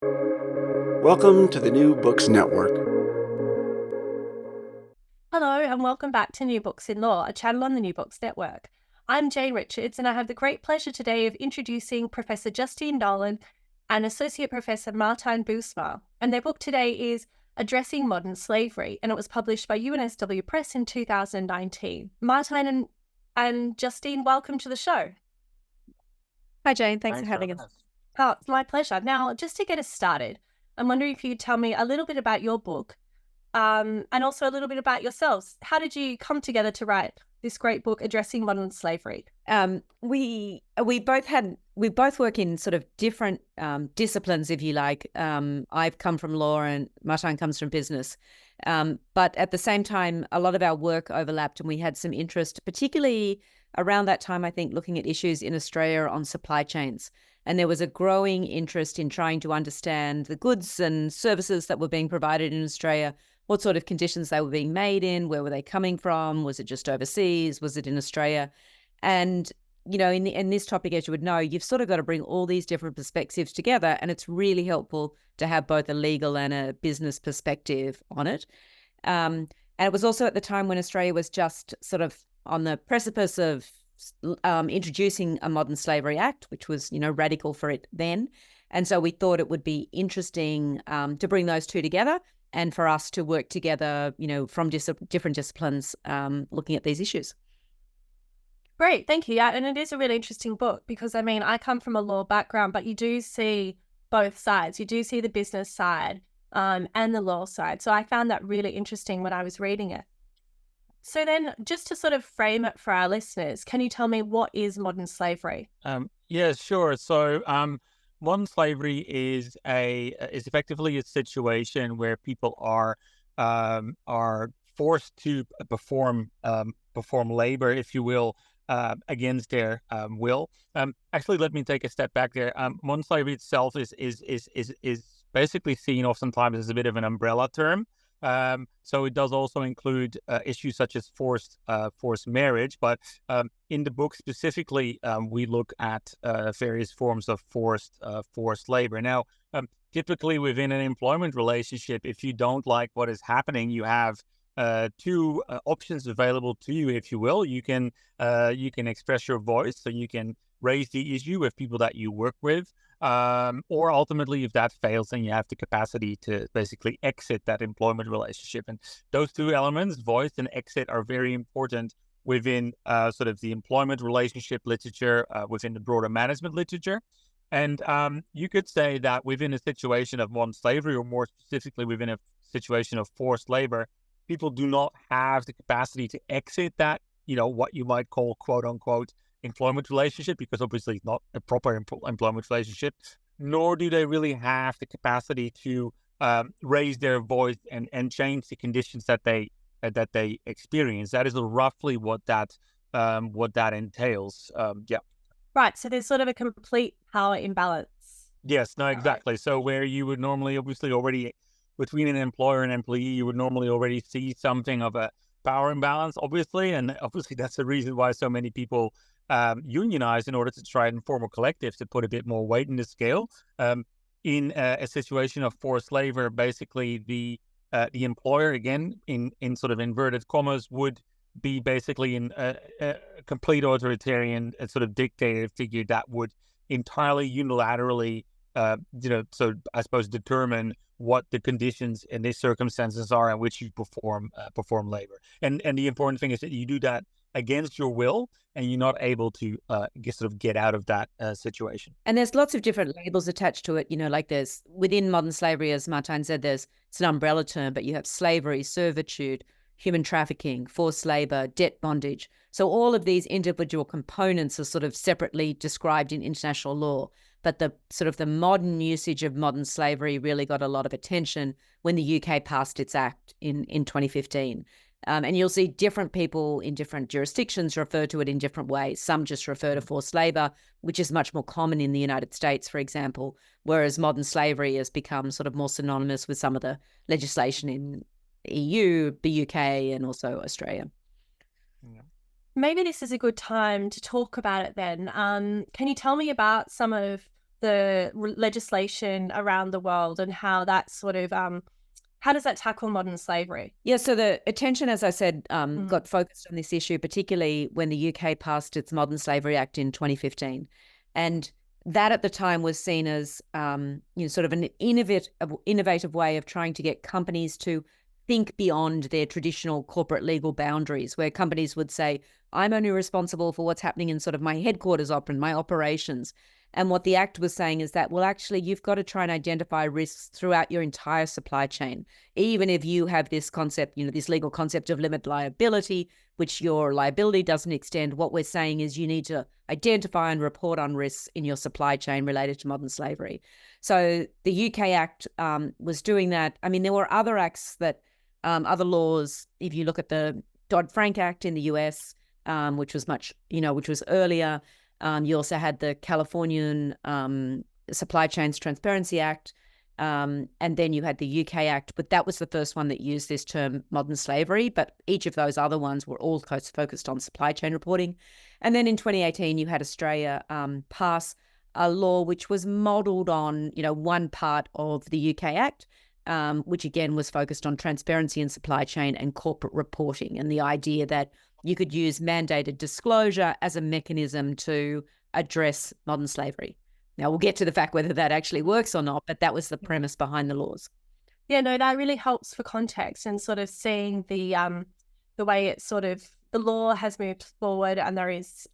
Welcome to the New Books Network. Hello, and welcome back to New Books in Law, a channel on the New Books Network. I'm Jane Richards, and I have the great pleasure today of introducing Professor Justine Nolan and Associate Professor Martijn Boersma. And their book today is Addressing Modern Slavery, and it was published by UNSW Press in 2019. Martijn and Justine, welcome to the show. Hi, Jane. Thanks for having us. Oh, it's my pleasure. Now, just to get us started, I'm wondering if you could tell me a little bit about your book, and also a little bit about yourselves. How did you come together to write this great book, Addressing Modern Slavery? We both work in sort of different disciplines, if you like. I've come from law and Martijn comes from business. But at the same time, a lot of our work overlapped and we had some interest, particularly around that time, I think, looking at issues in Australia on supply chains. And there was a growing interest in trying to understand the goods and services that were being provided in Australia, what sort of conditions they were being made in, where were they coming from, was it just overseas, was it in Australia? And, you know, in this topic, as you would know, you've sort of got to bring all these different perspectives together, and it's really helpful to have both a legal and a business perspective on it. And it was also at the time when Australia was just sort of on the precipice of introducing a Modern Slavery Act, which was, you know, radical for it then. And so we thought it would be interesting to bring those two together and for us to work together, you know, from different disciplines looking at these issues. Great, thank you. Yeah, and it is a really interesting book because, I mean, I come from a law background, but you do see both sides. You do see the business side and the law side. So I found that really interesting when I was reading it. So then, just to sort of frame it for our listeners, can you tell me what is modern slavery? Yeah, sure. So modern slavery is effectively a situation where people are forced to perform labor, if you will, against their will. Actually, let me take a step back there. Modern slavery itself is basically seen oftentimes as a bit of an umbrella term. So it does also include issues such as forced marriage, but in the book specifically, we look at various forms of forced labor. Now, typically within an employment relationship, if you don't like what is happening, you have two options available to you, if you will. You can express your voice, so you can raise the issue with people that you work with. Or ultimately, if that fails, then you have the capacity to basically exit that employment relationship. And those two elements, voice and exit, are very important within sort of the employment relationship literature, within the broader management literature. And you could say that within a situation of modern slavery, or more specifically within a situation of forced labor, people do not have the capacity to exit that, you know, what you might call, quote unquote, employment relationship, because obviously it's not a proper employment relationship, nor do they really have the capacity to raise their voice and change the conditions that they experience. That is roughly what that entails. Yeah. Right. So there's sort of a complete power imbalance. Yes. No. Exactly. Right. So where you would normally, obviously, already between an employer and employee, you would normally already see something of a power imbalance, obviously, and obviously that's the reason why so many people unionize in order to try and form a collective to put a bit more weight in the scale. In a situation of forced labor, basically the employer, again in sort of inverted commas, would be basically in a complete authoritarian sort of dictator figure that would entirely unilaterally, so I suppose determine what the conditions and the circumstances are in which you perform labor. And the important thing is that you do that against your will, and you're not able to get out of that situation. And there's lots of different labels attached to it. You know, like there's within modern slavery, as Martijn said, it's an umbrella term, but you have slavery, servitude, human trafficking, forced labor, debt bondage. So all of these individual components are sort of separately described in international law. But the sort of the modern usage of modern slavery really got a lot of attention when the UK passed its act in 2015. And you'll see different people in different jurisdictions refer to it in different ways. Some just refer to forced labor, which is much more common in the United States, for example, whereas modern slavery has become sort of more synonymous with some of the legislation in EU, the UK, and also Australia. Yeah. Maybe this is a good time to talk about it then. Can you tell me about some of the legislation around the world and how that sort of how does that tackle modern slavery? Yeah, so the attention, as I said, got focused on this issue, particularly when the UK passed its Modern Slavery Act in 2015. And that at the time was seen as sort of an innovative way of trying to get companies to think beyond their traditional corporate legal boundaries, where companies would say, I'm only responsible for what's happening in sort of my headquarters my operations. And what the Act was saying is that, well, actually, you've got to try and identify risks throughout your entire supply chain. Even if you have this concept, this legal concept of limited liability, which your liability doesn't extend, what we're saying is you need to identify and report on risks in your supply chain related to modern slavery. So the UK Act was doing that. I mean, there were other acts that, other laws, if you look at the Dodd-Frank Act in the US, which was which was earlier. You also had the Californian Supply Chains Transparency Act, and then you had the UK Act, but that was the first one that used this term modern slavery, but each of those other ones were all focused on supply chain reporting. And then in 2018, you had Australia pass a law which was modelled on, one part of the UK Act, which again was focused on transparency in supply chain and corporate reporting, and the idea that you could use mandated disclosure as a mechanism to address modern slavery. Now, we'll get to the fact whether that actually works or not, but that was the premise behind the laws. Yeah, no, that really helps for context and sort of seeing the way it sort of, the law has moved forward, and there is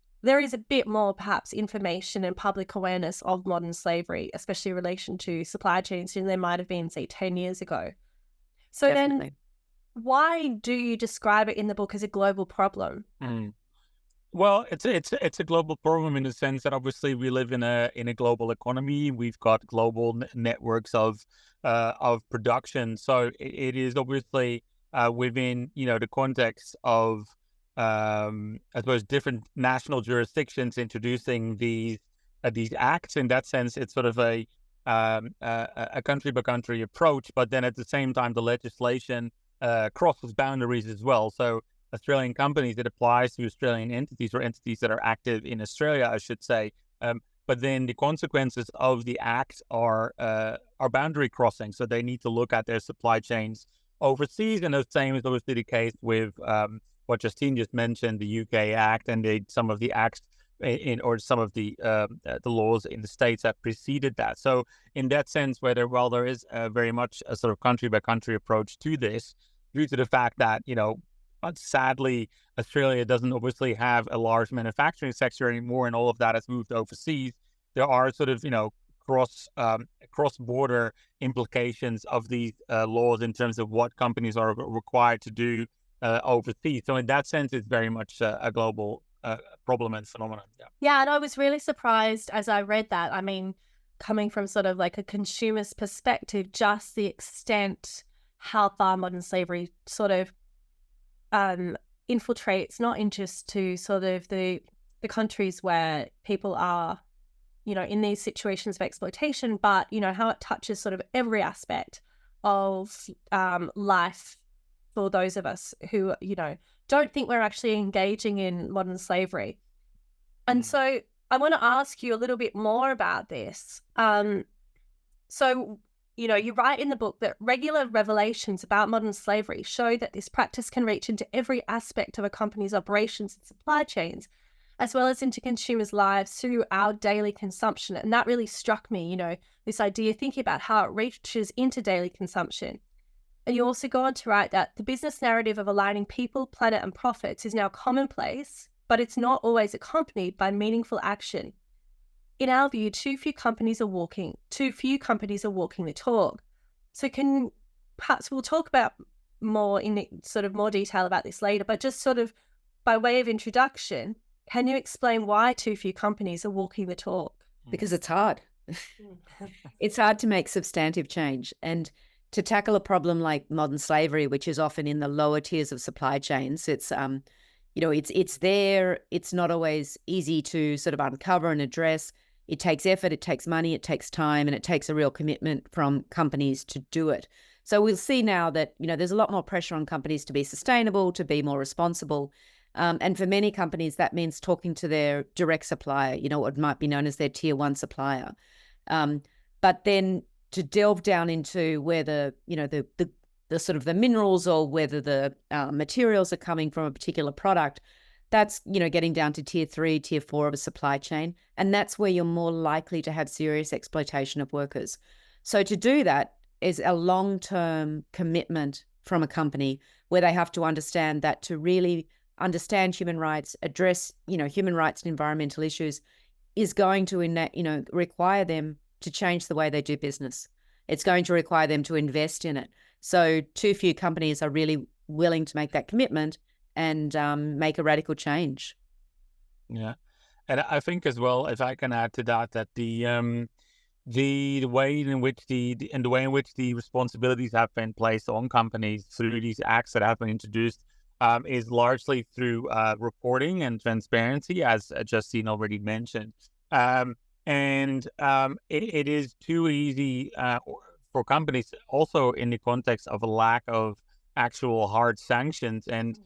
a bit more perhaps information and public awareness of modern slavery, especially in relation to supply chains, than there might have been, say, 10 years ago. So Definitely. Then why do you describe it in the book as a global problem? Well, it's a global problem in the sense that obviously we live in a global economy. We've got global networks of production, so it is obviously within the context of I suppose different national jurisdictions introducing these acts. In that sense, it's sort of a country by country approach, but then at the same time the legislation crosses boundaries as well. So Australian companies, it applies to Australian entities or entities that are active in Australia, I should say. But then the consequences of the act are boundary crossing. So they need to look at their supply chains overseas, and the same is obviously the case with what Justine just mentioned, the UK Act and some of the acts or some of the laws in the States that preceded that. So in that sense, while there is very much a sort of country by country approach to this, due to the fact that but sadly, Australia doesn't obviously have a large manufacturing sector anymore, and all of that has moved overseas. There are sort of, cross-border implications of these laws in terms of what companies are required to do overseas. So in that sense, it's very much a global problem and phenomenon. Yeah, and I was really surprised as I read that. I mean, coming from sort of like a consumer's perspective, just the extent how far modern slavery sort of infiltrates not in just to sort of the countries where people are, in these situations of exploitation, but, how it touches sort of every aspect of life for those of us who, don't think we're actually engaging in modern slavery. And so I want to ask you a little bit more about this. So you write in the book that regular revelations about modern slavery show that this practice can reach into every aspect of a company's operations and supply chains, as well as into consumers' lives through our daily consumption. And that really struck me, this idea, thinking about how it reaches into daily consumption. And you also go on to write that the business narrative of aligning people, planet, and profits is now commonplace, but it's not always accompanied by meaningful action. In our view, too few companies are walking the talk. So perhaps we'll talk about more in sort of more detail about this later, but just sort of by way of introduction, can you explain why too few companies are walking the talk? Because it's hard. It's hard to make substantive change. And to tackle a problem like modern slavery, which is often in the lower tiers of supply chains, it's there. It's not always easy to sort of uncover and address. It takes effort, it takes money, it takes time, and it takes a real commitment from companies to do it. So we'll see now that, there's a lot more pressure on companies to be sustainable, to be more responsible. And for many companies, that means talking to their direct supplier, what might be known as their tier one supplier. But then to delve down into where the sort of the minerals or whether the materials are coming from a particular product, that's, getting down to tier 3, tier 4 of a supply chain. And that's where you're more likely to have serious exploitation of workers. So to do that is a long-term commitment from a company where they have to understand that to really understand human rights, address, human rights and environmental issues is going to, require them to change the way they do business. It's going to require them to invest in it. So too few companies are really willing to make that commitment and make a radical change. Yeah, and I think as well, if I can add to that, that the way in which the responsibilities have been placed on companies through these acts that have been introduced is largely through reporting and transparency, as Justine already mentioned. It is too easy for companies, also in the context of a lack of actual hard sanctions and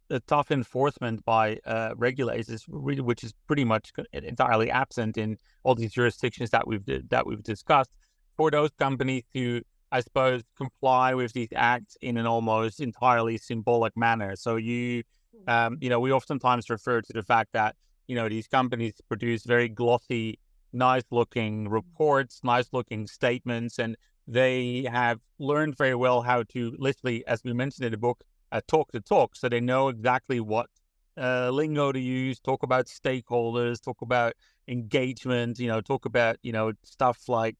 the tough enforcement by regulators, which is pretty much entirely absent in all these jurisdictions that we've discussed. For those companies to, I suppose, comply with these acts in an almost entirely symbolic manner. So we oftentimes refer to the fact that these companies produce very glossy, nice-looking reports, nice-looking statements, and they have learned very well how to literally, as we mentioned in the book, talk the talk. So they know exactly what lingo to use, talk about stakeholders, talk about engagement, talk about, stuff like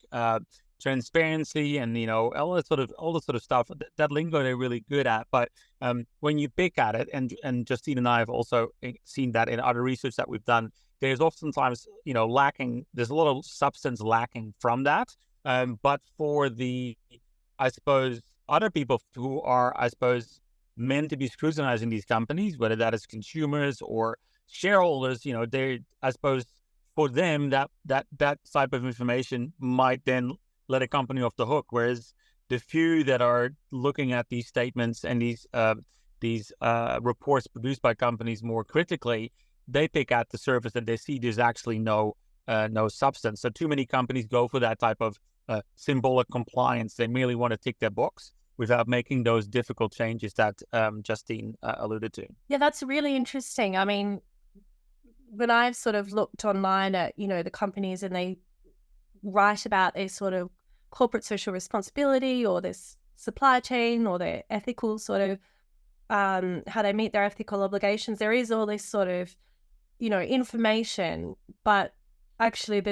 transparency and, all the sort of stuff. That lingo they're really good at. But when you pick at it, and Justine and I have also seen that in other research that we've done, there's oftentimes, lacking, there's a lot of substance lacking from that. But for the, I suppose, other people who are, I suppose, meant to be scrutinizing these companies, whether that is consumers or shareholders, they, I suppose, for them, that type of information might then let a company off the hook. Whereas the few that are looking at these statements and these reports produced by companies more critically, they pick at the surface and they see there's actually no substance. So too many companies go for that type of symbolic compliance. They merely want to tick their box without making those difficult changes that Justine alluded to. Yeah, that's really interesting. I mean, when I've sort of looked online at, the companies and they write about their sort of corporate social responsibility or this supply chain or their ethical sort of, how they meet their ethical obligations, there is all this sort of, information, but actually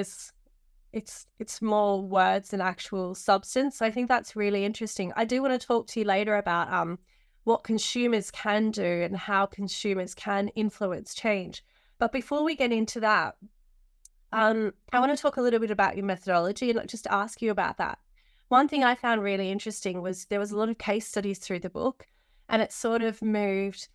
it's more words than actual substance. So I think that's really interesting. I do want to talk to you later about what consumers can do and how consumers can influence change. But before we get into that, I want to talk a little bit about your methodology and just ask you about that. One thing I found really interesting was there was a lot of case studies through the book, and it sort of moved,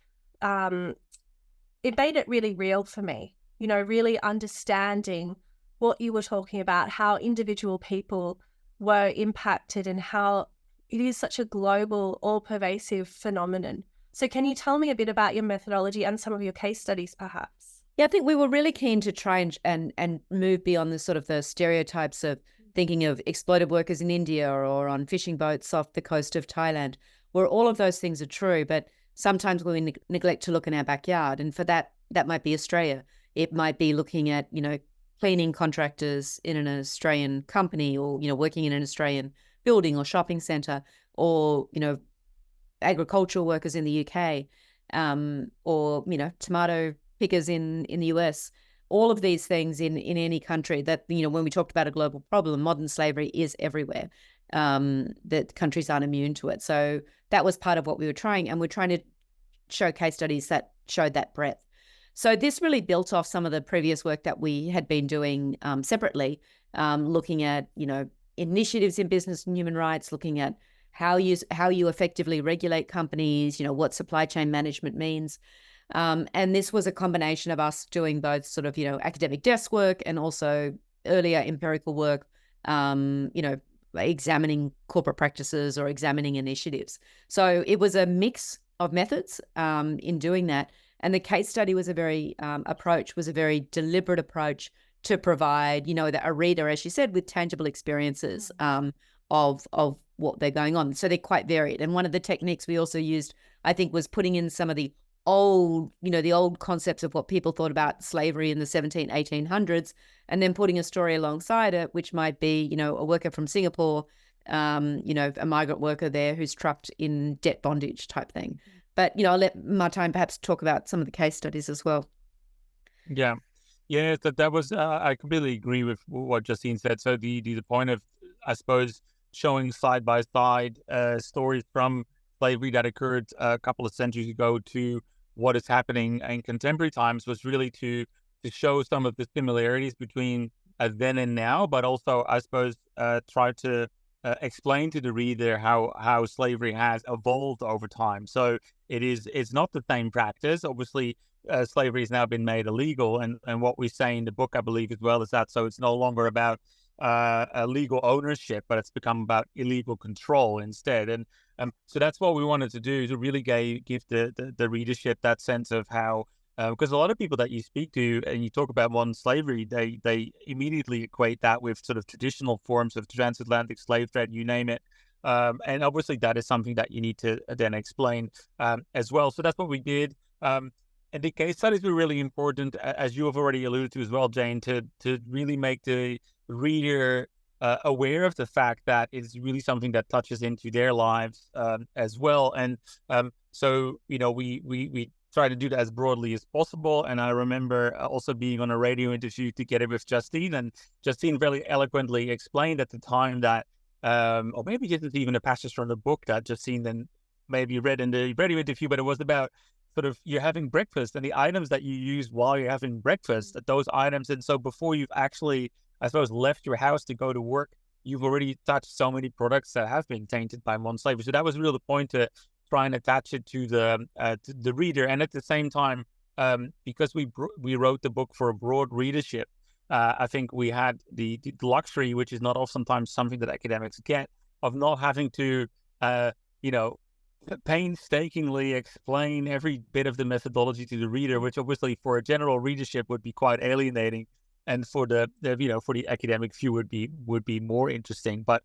it made it really real for me, really understanding what you were talking about, how individual people were impacted and how it is such a global, all-pervasive phenomenon. So can you tell me a bit about your methodology and some of your case studies, perhaps? Yeah, I think we were really keen to try and move beyond the sort of the stereotypes of thinking of exploited workers in India or on fishing boats off the coast of Thailand, where all of those things are true, but sometimes we neglect to look in our backyard. And for that might be Australia. It might be looking at, cleaning contractors in an Australian company or, working in an Australian building or shopping centre or, agricultural workers in the UK or, tomato pickers in the US. All of these things in any country that, when we talked about a global problem, modern slavery is everywhere, that countries aren't immune to it. So that was part of what we were trying. And we're trying to show case studies that showed that breadth. So this really built off some of the previous work that we had been doing separately, looking at, initiatives in business and human rights, looking at how you effectively regulate companies, what supply chain management means. And this was a combination of us doing both sort of, academic desk work and also earlier empirical work, examining corporate practices or examining initiatives. So it was a mix of methods in doing that. And the case study was a very deliberate approach to provide, a reader, as you said, with tangible experiences of what they're going on. So they're quite varied. And one of the techniques we also used, I think, was putting in some of the old concepts of what people thought about slavery in the 1800s, and then putting a story alongside it, which might be, a worker from Singapore, a migrant worker there who's trapped in debt bondage type thing. But, I'll let Martijn perhaps talk about some of the case studies as well. Yeah. Yeah, that was, I completely agree with what Justine said. So the point of, I suppose, showing side by side stories from slavery that occurred a couple of centuries ago to what is happening in contemporary times was really to show some of the similarities between then and now, but also, I suppose, try to explain to the reader how slavery has evolved over time. So it's not the same practice. Obviously, slavery has now been made illegal, and what we say in the book, I believe, as well, is that so it's no longer about a legal ownership, but it's become about illegal control instead. And so that's what we wanted to do, to really give the readership that sense of how, because a lot of people that you speak to and you talk about modern slavery, they immediately equate that with sort of traditional forms of transatlantic slave trade, you name it. And obviously that is something that you need to then explain as well. So that's what we did. And the case studies were really important, as you have already alluded to as well, Jane, to really make the reader aware of the fact that it's really something that touches into their lives as well. And so, we try to do that as broadly as possible. And I remember also being on a radio interview together with Justine, and Justine very eloquently explained at the time that, or maybe this is even a passage from the book that Justine then maybe read in the radio interview, but it was about sort of you're having breakfast and the items that you use while you're having breakfast, those items. And so before you've actually, I suppose, left your house to go to work, you've already touched so many products that have been tainted by modern slavery. So that was really the point, to try and attach it to the reader. And at the same time, because we wrote the book for a broad readership, I think we had the luxury, which is not oftentimes something that academics get, of not having to, painstakingly explain every bit of the methodology to the reader, which obviously for a general readership would be quite alienating, and for the academic view would be more interesting. But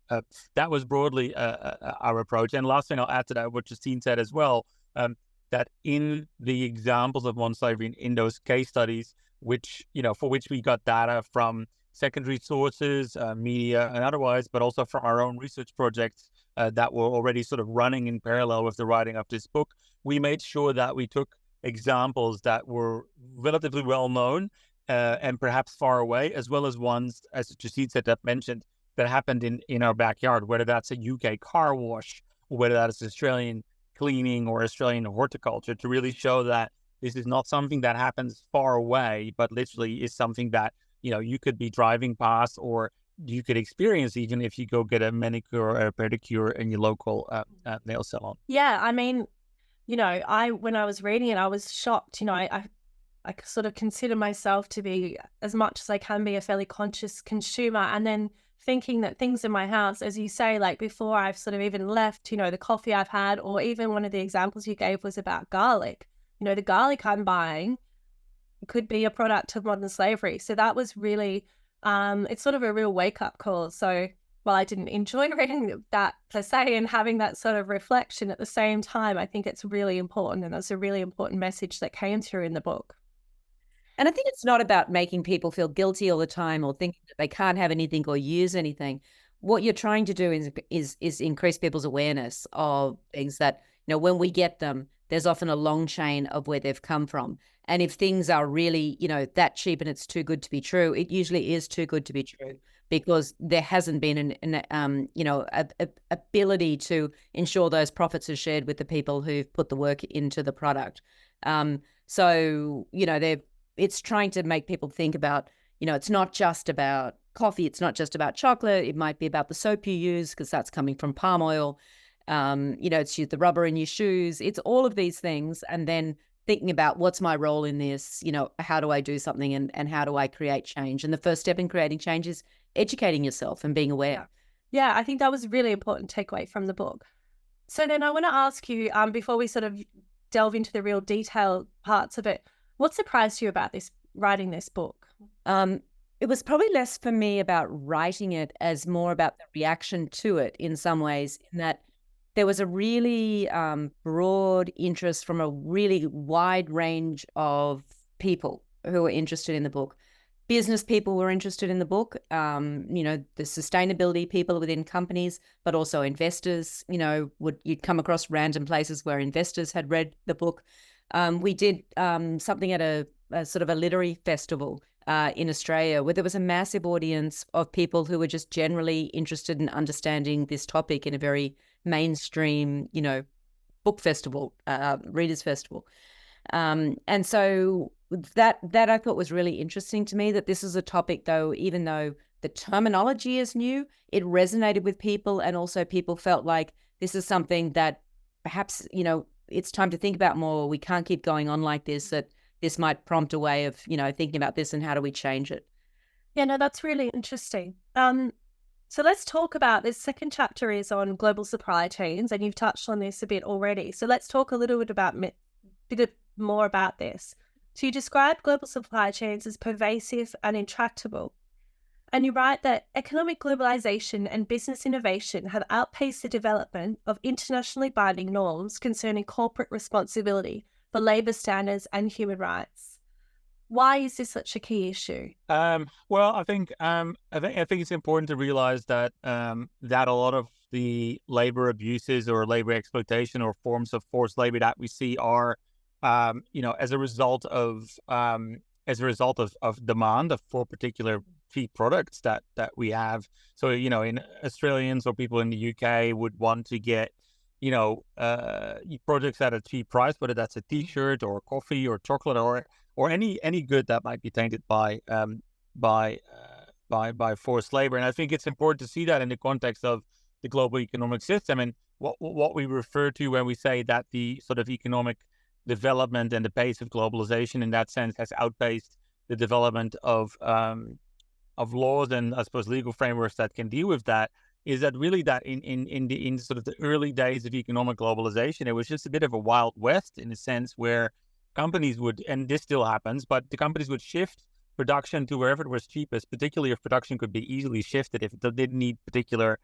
that was broadly our approach. And last thing I'll add to that, what Justine said as well, that in the examples of modern slavery in those case studies, which for which we got data from secondary sources, media and otherwise, but also from our own research projects that were already sort of running in parallel with the writing of this book, we made sure that we took examples that were relatively well known and perhaps far away, as well as ones, as Justine said, that mentioned, that happened in our backyard, whether that's a UK car wash, or whether that's Australian cleaning or Australian horticulture, to really show that this is not something that happens far away, but literally is something that you could be driving past, or you could experience even if you go get a manicure or a pedicure in your local nail salon. Yeah, I mean, when I was reading it, I was shocked. I sort of consider myself to be, as much as I can be, a fairly conscious consumer, and then thinking that things in my house, as you say, like before I've sort of even left, the coffee I've had, or even one of the examples you gave was about garlic. The garlic I'm buying could be a product of modern slavery. So that was really, it's sort of a real wake-up call. So while I didn't enjoy reading that per se and having that sort of reflection, at the same time, I think it's really important, and that's a really important message that came through in the book. And I think it's not about making people feel guilty all the time or thinking that they can't have anything or use anything. What you're trying to do is increase people's awareness of things that, when we get them, there's often a long chain of where they've come from. And if things are really, that cheap and it's too good to be true, it usually is too good to be true, because there hasn't been an ability to ensure those profits are shared with the people who've put the work into the product. So, it's trying to make people think about, it's not just about coffee, it's not just about chocolate. It might be about the soap you use, because that's coming from palm oil. It's the rubber in your shoes. It's all of these things. And then thinking about, what's my role in this? How do I do something, and how do I create change? And the first step in creating change is educating yourself and being aware. Yeah, I think that was a really important takeaway from the book. So then I want to ask you, before we sort of delve into the real detailed parts of it, what surprised you about writing this book? It it was probably less for me about writing it as more about the reaction to it in some ways, in that there was a really broad interest from a really wide range of people who were interested in the book. Business people were interested in the book, the sustainability people within companies, but also investors. You'd come across random places where investors had read the book. We did something at a sort of a literary festival in Australia, where there was a massive audience of people who were just generally interested in understanding this topic in a very mainstream, book festival, readers festival. And so that I thought was really interesting to me, that this is a topic, though, even though the terminology is new, it resonated with people, and also people felt like this is something that perhaps, it's time to think about more. We can't keep going on like this, that this might prompt a way of, thinking about this and how do we change it. Yeah, no, that's really interesting. So let's talk about this. Second chapter is on global supply chains, and you've touched on this a bit already. So let's talk a little bit more about this. So you describe global supply chains as pervasive and intractable. And you write that economic globalization and business innovation have outpaced the development of internationally binding norms concerning corporate responsibility for labour standards and human rights. Why is this such a key issue? Well, I think it's important to realize that that a lot of the labor abuses or labor exploitation or forms of forced labor that we see are, as a result of demand for particular cheap products that we have. So, in Australians or people in the UK would want to get, products at a cheap price, whether that's a T-shirt or coffee or chocolate or any good that might be tainted by forced labor. And I think it's important to see that in the context of the global economic system, and what we refer to when we say that the sort of economic development and the pace of globalization in that sense has outpaced the development of laws and, I suppose, legal frameworks that can deal with that. Is that really that in sort of the early days of economic globalization, it was just a bit of a wild west, in a sense, where companies would, and this still happens, but the companies would shift production to wherever it was cheapest, particularly if production could be easily shifted, if it didn't need particular,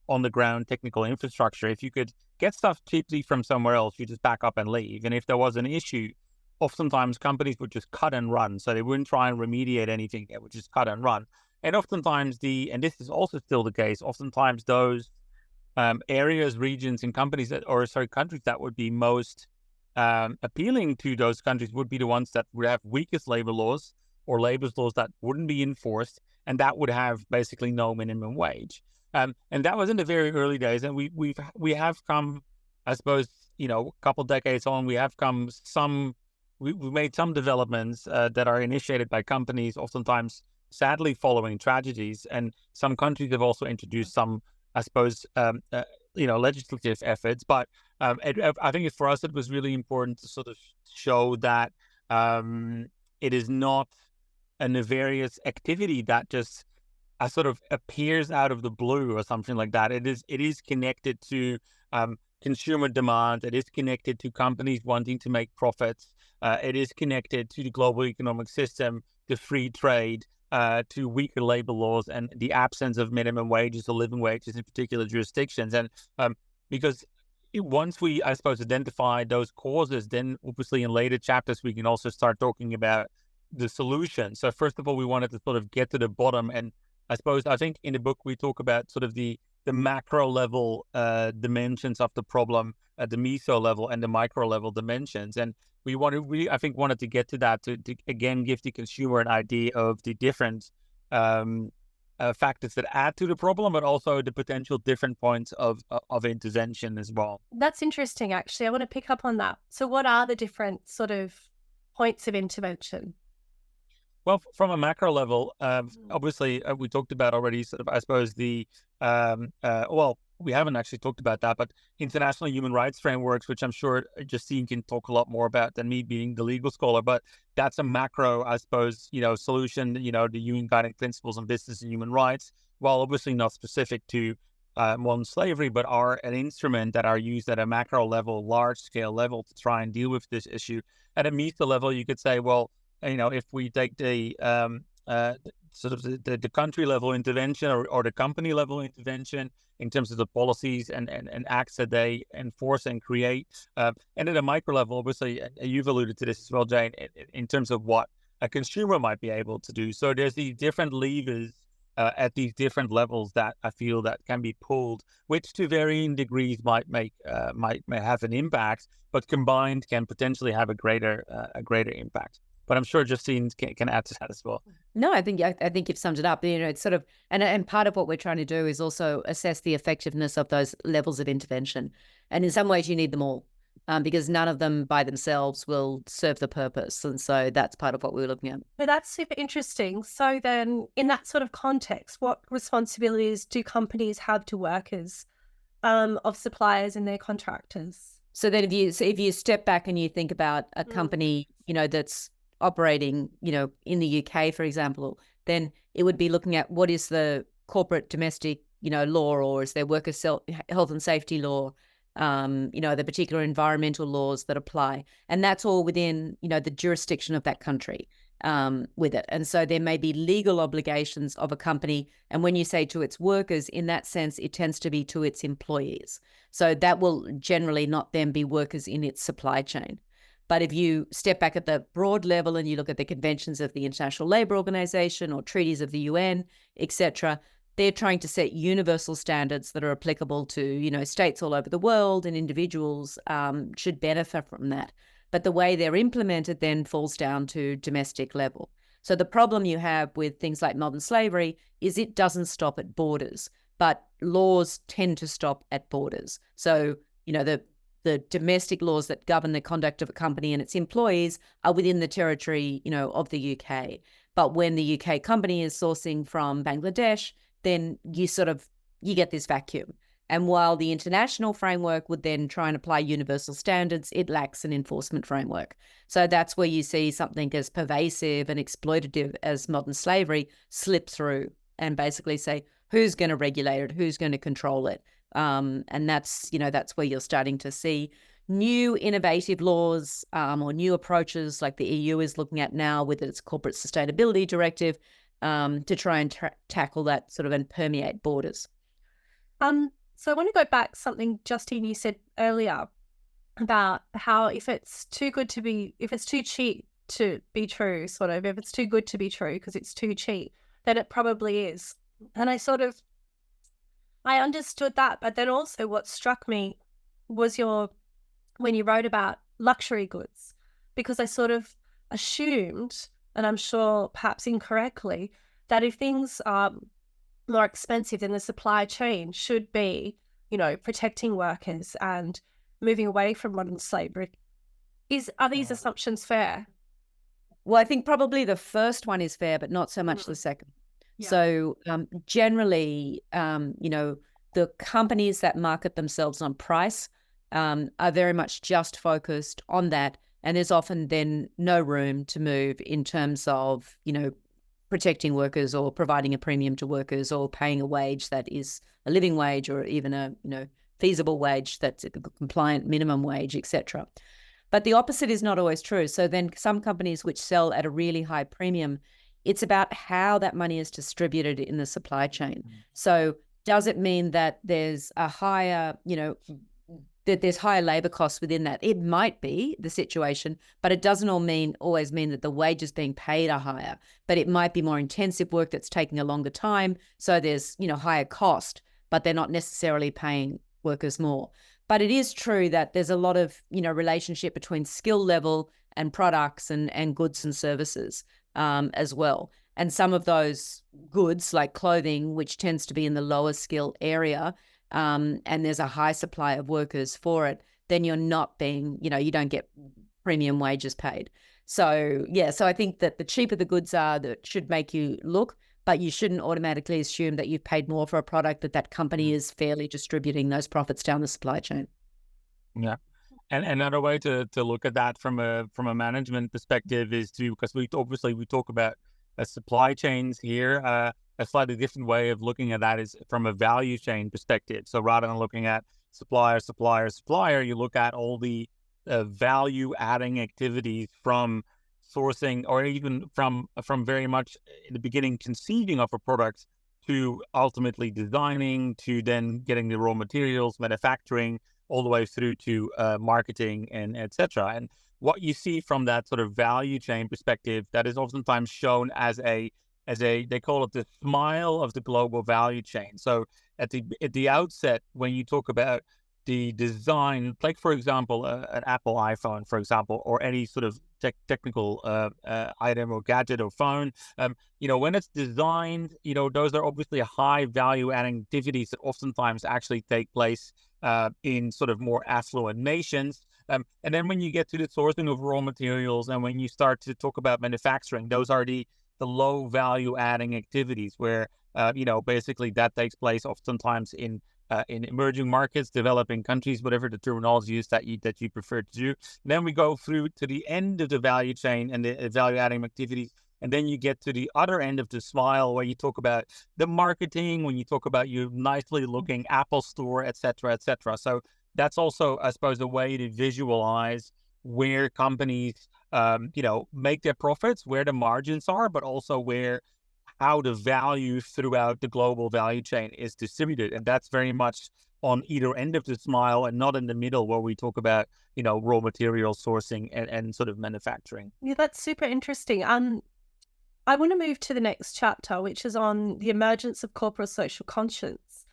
on the ground technical infrastructure. If you could get stuff cheaply from somewhere else, you just back up and leave. And if there was an issue, oftentimes companies would just cut and run. So they wouldn't try and remediate anything, they would just cut and run. And oftentimes and this is also still the case, oftentimes those areas, regions, and countries that would be most appealing to those countries would be the ones that would have weakest labor laws or labor laws that wouldn't be enforced, and that would have basically no minimum wage. And that was in the very early days, and we have come, I suppose, a couple decades on, we've made some developments that are initiated by companies, oftentimes sadly following tragedies, and some countries have also introduced some, I suppose, legislative efforts. But I think for us, it was really important to sort of show that it is not a nefarious activity that just sort of appears out of the blue or something like that. It is connected to consumer demand. It is connected to companies wanting to make profits. It is connected to the global economic system, to free trade, to weaker labor laws, and the absence of minimum wages or living wages in particular jurisdictions. And because once we, I suppose, identify those causes, then obviously in later chapters we can also start talking about the solution. So first of all, we wanted to sort of get to the bottom, and I think in the book we talk about sort of the macro level dimensions of the problem at the meso level and the micro level dimensions. And we wanted to get to that to again give the consumer an idea of the different factors that add to the problem, but also the potential different points of intervention as well. That's interesting, actually. I want to pick up on that. So what are the different sort of points of intervention? Well, from a macro level, obviously, we talked about already sort of, I suppose, we haven't actually talked about that, but international human rights frameworks, which I'm sure Justine can talk a lot more about than me being the legal scholar, but that's a macro, I suppose, solution, the UN guiding principles on business and human rights, while obviously not specific to modern slavery, but are an instrument that are used at a macro level, large scale level to try and deal with this issue. At a meso level, you could say, well, if we take sort of the country level intervention or the company level intervention in terms of the policies and acts that they enforce and create. And at a micro level, obviously, you've alluded to this as well, Jane, in terms of what a consumer might be able to do. So there's these different levers at these different levels that I feel that can be pulled, which to varying degrees might have an impact, but combined can potentially have a greater impact. But I'm sure Justine can add to that as well. No, I think you've summed it up. It's sort of, and part of what we're trying to do is also assess the effectiveness of those levels of intervention. And in some ways, you need them all, because none of them by themselves will serve the purpose. And so that's part of what we're looking at. But that's super interesting. So then, in that sort of context, what responsibilities do companies have to workers of suppliers and their contractors? So then, if you step back and you think about a company, that's operating, in the UK, for example, then it would be looking at what is the corporate domestic, law, or is there worker health and safety law, the particular environmental laws that apply. And that's all within, the jurisdiction of that country with it. And so there may be legal obligations of a company. And when you say to its workers, in that sense, it tends to be to its employees. So that will generally not then be workers in its supply chain. But if you step back at the broad level and you look at the conventions of the International Labour Organization or treaties of the UN, etc., they're trying to set universal standards that are applicable to, states all over the world, and individuals should benefit from that. But the way they're implemented then falls down to domestic level. So the problem you have with things like modern slavery is it doesn't stop at borders, but laws tend to stop at borders. So, the domestic laws that govern the conduct of a company and its employees are within the territory, of the UK. But when the UK company is sourcing from Bangladesh, then you get this vacuum. And while the international framework would then try and apply universal standards, it lacks an enforcement framework. So that's where you see something as pervasive and exploitative as modern slavery slip through and basically say, who's going to regulate it? Who's going to control it? And that's where you're starting to see new innovative laws or new approaches like the EU is looking at now with its corporate sustainability directive to try and tackle that sort of and permeate borders. So I want to go back something, Justine, you said earlier about how if it's too cheap to be true, sort of, if it's too good to be true because it's too cheap, then it probably is. And I understood that, but then also what struck me was when you wrote about luxury goods, because I sort of assumed, and I'm sure perhaps incorrectly, that if things are more expensive, then the supply chain should be, protecting workers and moving away from modern slavery. Are these assumptions fair? Well, I think probably the first one is fair, but not so much the second. Yeah. So generally, the companies that market themselves on price are very much just focused on that. And there's often then no room to move in terms of, protecting workers or providing a premium to workers or paying a wage that is a living wage or even a, feasible wage that's a compliant minimum wage, etc. But the opposite is not always true. So then some companies which sell at a really high premium, it's about how that money is distributed in the supply chain. So does it mean that there's a higher, that there's higher labor costs within that? It might be the situation, but it doesn't always mean that the wages being paid are higher, but it might be more intensive work that's taking a longer time. So there's, higher cost, but they're not necessarily paying workers more. But it is true that there's a lot of, relationship between skill level and products and goods and services as well. And some of those goods like clothing, which tends to be in the lower skill area, and there's a high supply of workers for it, then you're not being, you don't get premium wages paid. So, so I think that the cheaper the goods are, that should make you look, but you shouldn't automatically assume that you've paid more for a product, that company is fairly distributing those profits down the supply chain. Yeah. And another way to look at that from a management perspective is because we talk about supply chains here. A slightly different way of looking at that is from a value chain perspective. So rather than looking at supplier, you look at all the value adding activities from sourcing, or even from very much in the beginning conceiving of a product to ultimately designing, to then getting the raw materials, manufacturing, all the way through to marketing and etc. And what you see from that sort of value chain perspective, that is oftentimes shown as a they call it the smile of the global value chain. So at the outset, when you talk about the design, like for example, an Apple iPhone, for example, or any sort of technical item or gadget or phone, when it's designed, those are obviously high value adding activities that oftentimes actually take place in sort of more affluent nations. And then when you get to the sourcing of raw materials, and when you start to talk about manufacturing, those are the low value adding activities where, basically that takes place oftentimes in emerging markets, developing countries, whatever the terminology is that you prefer to do. And then we go through to the end of the value chain and the value adding activities. And then you get to the other end of the smile, where you talk about the marketing, when you talk about your nicely looking Apple store, et cetera, et cetera. So that's also, I suppose, a way to visualize where companies, make their profits, where the margins are, but also how the value throughout the global value chain is distributed. And that's very much on either end of the smile, and not in the middle, where we talk about, raw material sourcing and sort of manufacturing. Yeah, that's super interesting. I want to move to the next chapter, which is on the emergence of corporate social conscience.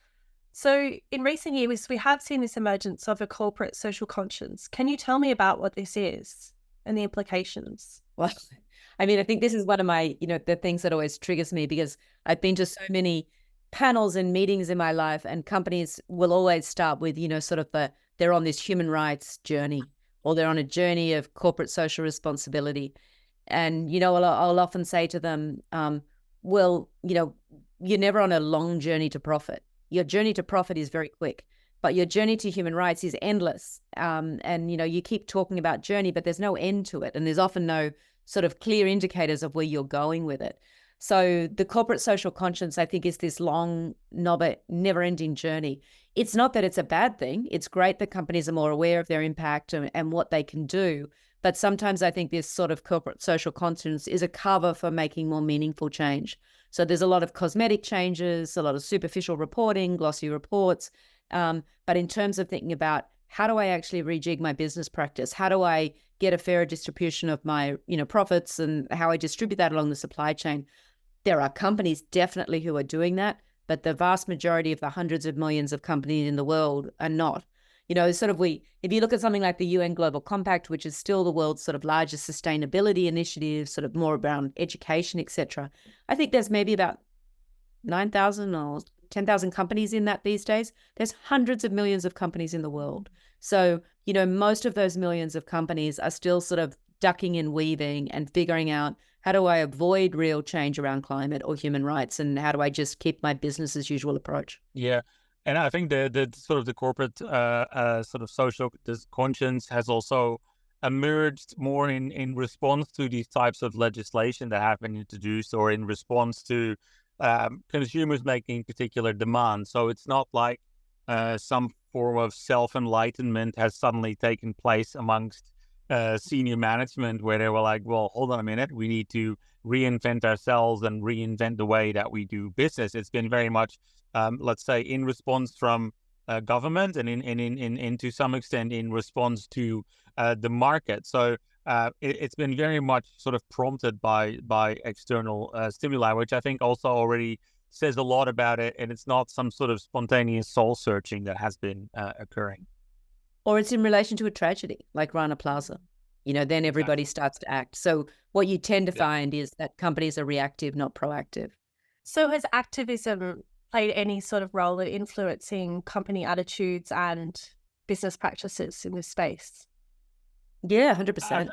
So in recent years, we have seen this emergence of a corporate social conscience. Can you tell me about what this is and the implications? Well, I mean, I think this is one of my, the things that always triggers me, because I've been to so many panels and meetings in my life, and companies will always start with, sort of they're on this human rights journey, or they're on a journey of corporate social responsibility. And, I'll often say to them, well, you're never on a long journey to profit. Your journey to profit is very quick, but your journey to human rights is endless. And, you keep talking about journey, but there's no end to it. And there's often no sort of clear indicators of where you're going with it. So the corporate social conscience, I think, is this long, never-ending journey. It's not that it's a bad thing. It's great that companies are more aware of their impact and what they can do. But sometimes I think this sort of corporate social conscience is a cover for making more meaningful change. So there's a lot of cosmetic changes, a lot of superficial reporting, glossy reports. But in terms of thinking about, how do I actually rejig my business practice? How do I get a fairer distribution of my, profits, and how I distribute that along the supply chain? There are companies definitely who are doing that, but the vast majority of the hundreds of millions of companies in the world are not. If you look at something like the UN Global Compact, which is still the world's sort of largest sustainability initiative, sort of more around education, etc., I think there's maybe about 9,000 or 10,000 companies in that these days. There's hundreds of millions of companies in the world. So, most of those millions of companies are still sort of ducking and weaving and figuring out, how do I avoid real change around climate or human rights, and how do I just keep my business as usual approach? Yeah. And I think the sort of the corporate sort of social conscience has also emerged more in response to these types of legislation that have been introduced, or in response to consumers making particular demands. So it's not like some form of self-enlightenment has suddenly taken place amongst senior management, where they were like, well, hold on a minute, we need to reinvent ourselves and reinvent the way that we do business. It's been very much, let's say, in response from government, and in to some extent in response to the market. So it's been very much sort of prompted by external stimuli, which I think also already says a lot about it. And it's not some sort of spontaneous soul searching that has been occurring. Or it's in relation to a tragedy like Rana Plaza. Then everybody starts to act. So what you tend to find is that companies are reactive, not proactive. So has activism played any sort of role in influencing company attitudes and business practices in this space? Yeah, 100%.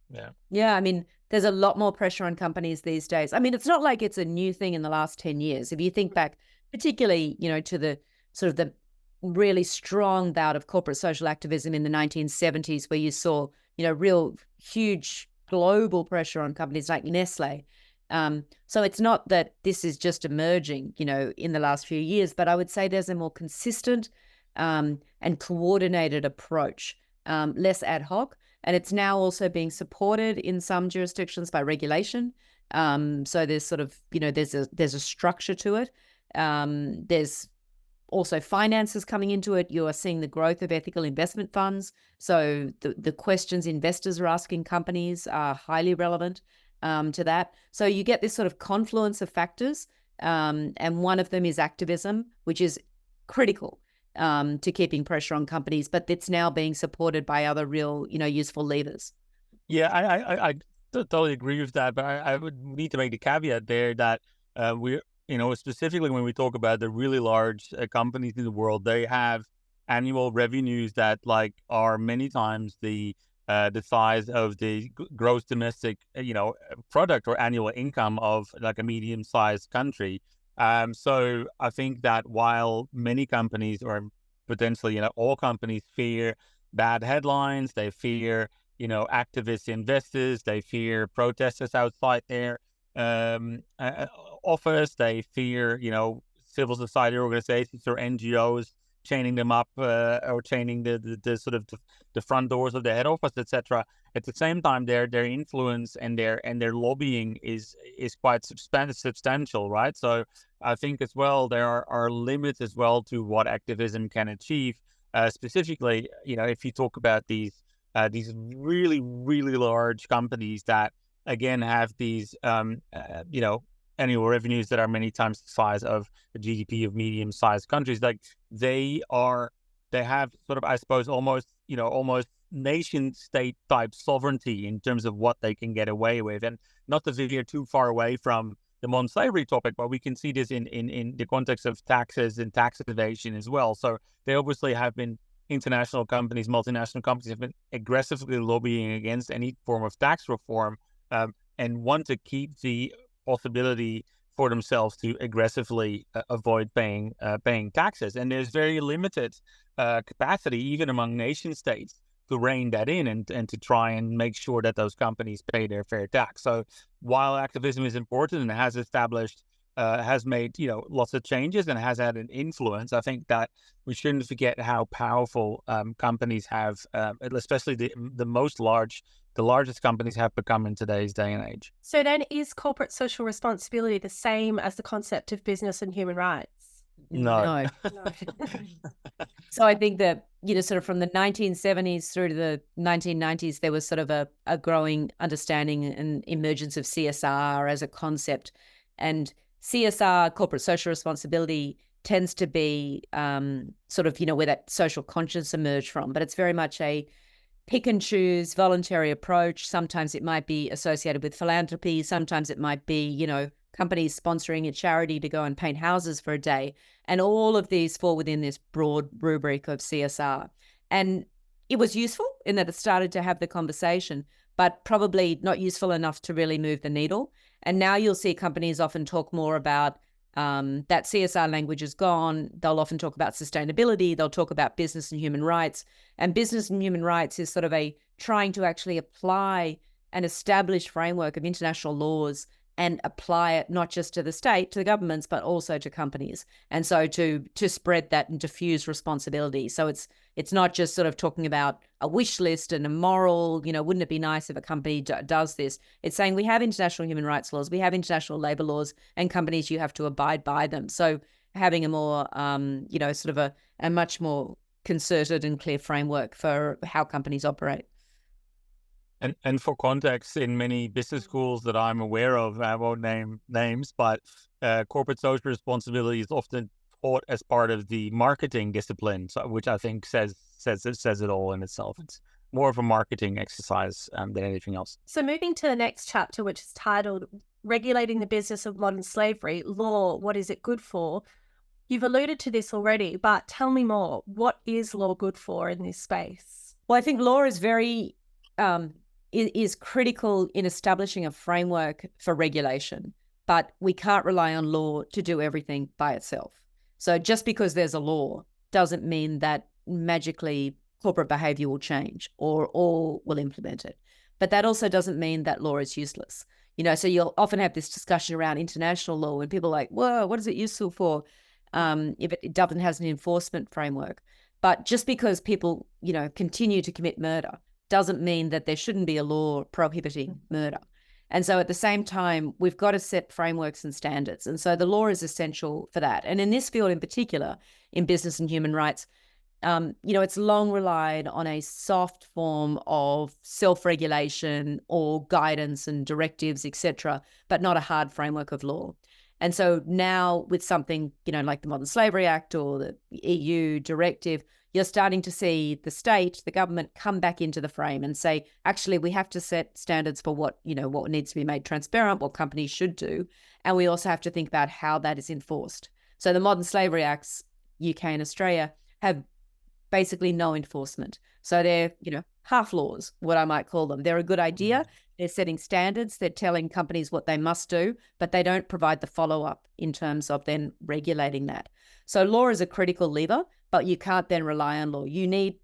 Yeah. Yeah, I mean, there's a lot more pressure on companies these days. I mean, it's not like it's a new thing in the last 10 years. If you think back, particularly, to the sort of the really strong bout of corporate social activism in the 1970s, where you saw, real huge global pressure on companies like Nestle. So it's not that this is just emerging, in the last few years, but I would say there's a more consistent and coordinated approach, less ad hoc. And it's now also being supported in some jurisdictions by regulation. So there's sort of, there's a structure to it. There's also finances coming into it. You are seeing the growth of ethical investment funds. So the questions investors are asking companies are highly relevant to that. So you get this sort of confluence of factors. And one of them is activism, which is critical to keeping pressure on companies, but it's now being supported by other real, useful levers. Yeah, I totally agree with that, but I would need to make the caveat there that we're, specifically when we talk about the really large companies in the world, they have annual revenues that are many times the size of the gross domestic, product or annual income of like a medium-sized country. So I think that while many companies, or potentially, all companies, fear bad headlines, they fear activist investors, they fear protesters outside their office, they fear, civil society organizations or NGOs chaining them up or chaining the sort of the front doors of the head office, etc. At the same time, their influence and their lobbying is quite substantial, right? So I think as well there are limits as well to what activism can achieve. Specifically, if you talk about these really, really large companies that, again, have these, annual revenues that are many times the size of the GDP of medium-sized countries, they have sort of, I suppose, almost nation-state type sovereignty in terms of what they can get away with. And not to veer too far away from the modern slavery topic, but we can see this in the context of taxes and tax evasion as well. So they obviously have been, international companies, multinational companies have been aggressively lobbying against any form of tax reform and want to keep the possibility for themselves to aggressively avoid paying taxes. And there's very limited capacity, even among nation states, to rein that in and to try and make sure that those companies pay their fair tax. So while activism is important and has established, has made lots of changes and has had an influence, I think that we shouldn't forget how powerful companies have, especially the largest companies have become in today's day and age. So then, is corporate social responsibility the same as the concept of business and human rights? No. So I think that, sort of from the 1970s through to the 1990s, there was sort of a growing understanding and emergence of CSR as a concept. And CSR, corporate social responsibility, tends to be sort of, where that social conscience emerged from. But it's very much a pick and choose voluntary approach. Sometimes it might be associated with philanthropy. Sometimes it might be, companies sponsoring a charity to go and paint houses for a day. And all of these fall within this broad rubric of CSR. And it was useful in that it started to have the conversation, but probably not useful enough to really move the needle. And now you'll see companies often talk more about that CSR language is gone. They'll often talk about sustainability. They'll talk about business and human rights. And business and human rights is sort of a trying to actually apply an established framework of international laws and apply it not just to the state, to the governments, but also to companies. And so to spread that and diffuse responsibility. So it's not just sort of talking about a wish list and a moral, wouldn't it be nice if a company does this? It's saying we have international human rights laws, we have international labor laws, and companies, you have to abide by them. So having a more, sort of a much more concerted and clear framework for how companies operate. And for context, in many business schools that I'm aware of, I won't name names, but corporate social responsibility is often taught as part of the marketing discipline, which I think says it all in itself. It's more of a marketing exercise than anything else. So moving to the next chapter, which is titled Regulating the Business of Modern Slavery, Law, What Is It Good For? You've alluded to this already, but tell me more. What is law good for in this space? Well, I think law is very... is critical in establishing a framework for regulation, but we can't rely on law to do everything by itself. So just because there's a law doesn't mean that magically corporate behavior will change or all will implement it. But that also doesn't mean that law is useless. So you'll often have this discussion around international law and people are like, whoa, what is it useful for if it doesn't have an enforcement framework? But just because people, continue to commit murder doesn't mean that there shouldn't be a law prohibiting murder. And so at the same time, we've got to set frameworks and standards. And so the law is essential for that. And in this field in particular, in business and human rights, it's long relied on a soft form of self-regulation or guidance and directives, etc., but not a hard framework of law. And so now with something, like the Modern Slavery Act or the EU directive, you're starting to see the state, the government come back into the frame and say, actually, we have to set standards for what needs to be made transparent, what companies should do. And we also have to think about how that is enforced. So the Modern Slavery Acts, UK and Australia, have basically no enforcement. So they're, half laws, what I might call them. They're a good idea. They're setting standards. They're telling companies what they must do, but they don't provide the follow-up in terms of then regulating that. So law is a critical lever, but you can't then rely on law. You need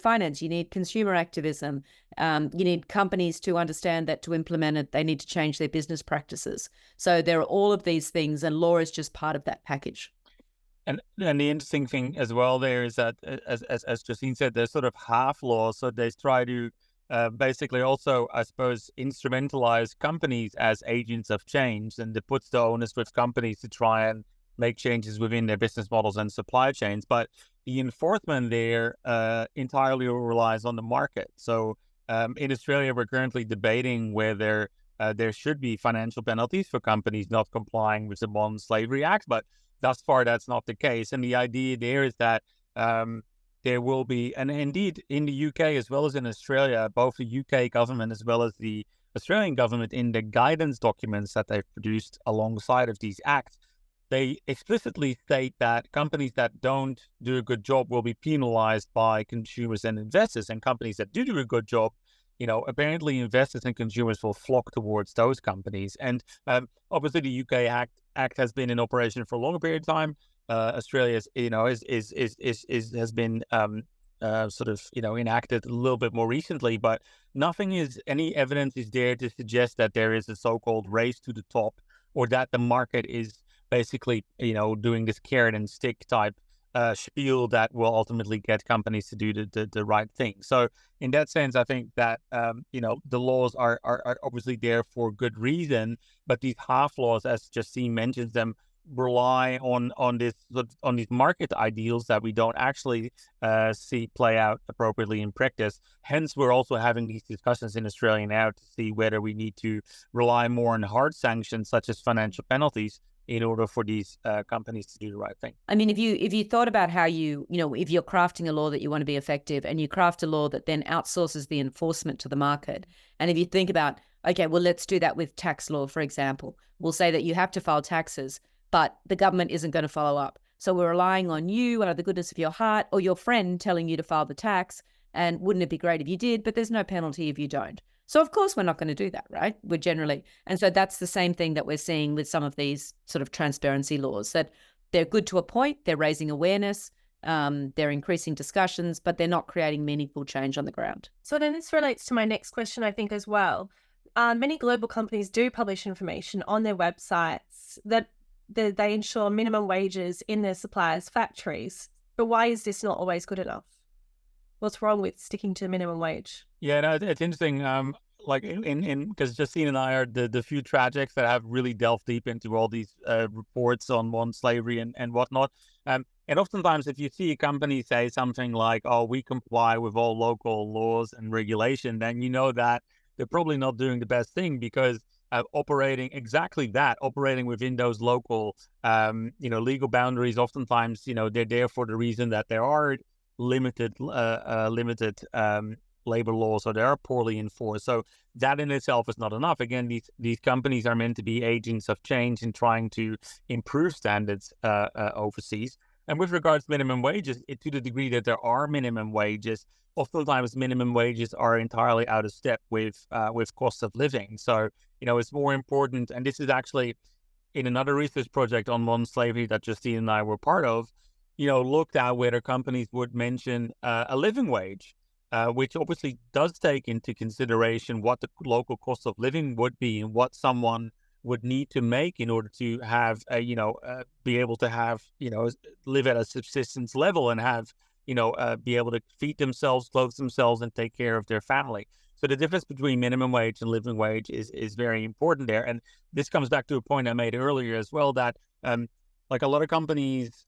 finance, you need consumer activism, you need companies to understand that to implement it, they need to change their business practices. So there are all of these things, and law is just part of that package. And the interesting thing as well there is that, as Justine said, there's sort of half laws. So they try to basically also, I suppose, instrumentalize companies as agents of change, and it puts the onus with companies to try and make changes within their business models and supply chains. But the enforcement there entirely relies on the market. So in Australia, we're currently debating whether there should be financial penalties for companies not complying with the Modern Slavery Act, but thus far, that's not the case. And the idea there is that there will be, and indeed in the UK as well as in Australia, both the UK government as well as the Australian government, in the guidance documents that they've produced alongside of these acts, they explicitly state that companies that don't do a good job will be penalized by consumers and investors, and companies that do a good job, apparently investors and consumers will flock towards those companies. And obviously the UK Act has been in operation for a longer period of time. Australia has been enacted a little bit more recently, but any evidence is there to suggest that there is a so-called race to the top, or that the market is basically, doing this carrot and stick type spiel that will ultimately get companies to do the right thing. So in that sense, I think that, the laws are obviously there for good reason, but these half laws, as Justine mentions them, rely on these market ideals that we don't actually see play out appropriately in practice. Hence, we're also having these discussions in Australia now to see whether we need to rely more on hard sanctions, such as financial penalties, in order for these companies to do the right thing. I mean, if you thought about how if you're crafting a law that you want to be effective, and you craft a law that then outsources the enforcement to the market, and if you think about, okay, well, let's do that with tax law, for example. We'll say that you have to file taxes, but the government isn't going to follow up. So we're relying on you, out of the goodness of your heart, or your friend telling you to file the tax. And wouldn't it be great if you did? But there's no penalty if you don't. So of course we're not going to do that, right? And so that's the same thing that we're seeing with some of these sort of transparency laws, that they're good to a point, they're raising awareness, they're increasing discussions, but they're not creating meaningful change on the ground. So then this relates to my next question, I think, as well. Many global companies do publish information on their websites that they ensure minimum wages in their suppliers' factories. But why is this not always good enough? What's wrong with sticking to minimum wage? Yeah, no, it's interesting. Because Justine and I are the few tragics that have really delved deep into all these reports on modern slavery and whatnot. And oftentimes, if you see a company say something like, "Oh, we comply with all local laws and regulation," then you know that they're probably not doing the best thing, because operating within those local, legal boundaries, oftentimes, they're there for the reason that there are limited labor laws, or they are poorly enforced. So that in itself is not enough. Again, these companies are meant to be agents of change in trying to improve standards overseas. And with regards to minimum wages, to the degree that there are minimum wages, oftentimes minimum wages are entirely out of step with cost of living. So, it's more important, and this is actually in another research project on modern slavery that Justine and I were part of, looked at whether companies would mention a living wage, which obviously does take into consideration what the local cost of living would be and what someone would need to make in order to have, be able to have, live at a subsistence level and have, be able to feed themselves, clothe themselves, and take care of their family. So the difference between minimum wage and living wage is very important there. And this comes back to a point I made earlier as well, that like a lot of companies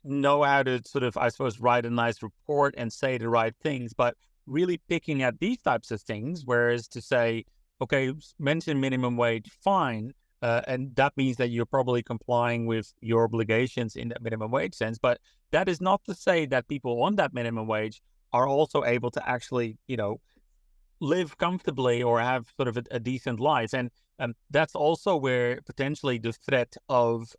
know how to sort of, I suppose, write a nice report and say the right things, but really picking at these types of things, whereas to say, okay, mention minimum wage, fine. And that means that you're probably complying with your obligations in that minimum wage sense. But that is not to say that people on that minimum wage are also able to actually, live comfortably or have sort of a decent life. And that's also where potentially the threat of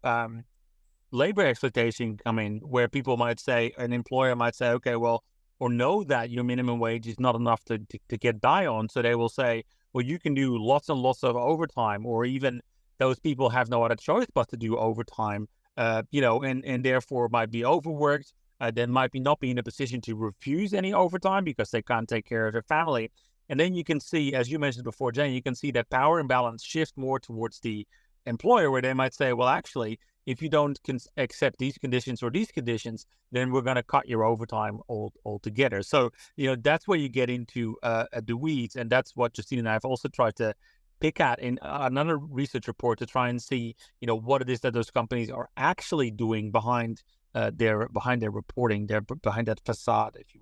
labor exploitation come in, where people might say, an employer might say, okay, well, or know that your minimum wage is not enough to get by on. So they will say, well, you can do lots and lots of overtime, or even those people have no other choice but to do overtime, and therefore might be overworked. They might not be in a position to refuse any overtime because they can't take care of their family. And then you can see, as you mentioned before, Jane, you can see that power imbalance shift more towards the employer, where they might say, well, actually, if you don't accept these conditions or these conditions, then we're going to cut your overtime altogether. So, that's where you get into the weeds. And that's what Justine and I have also tried to pick at in another research report, to try and see, what it is that those companies are actually doing behind their reporting, behind that facade, if you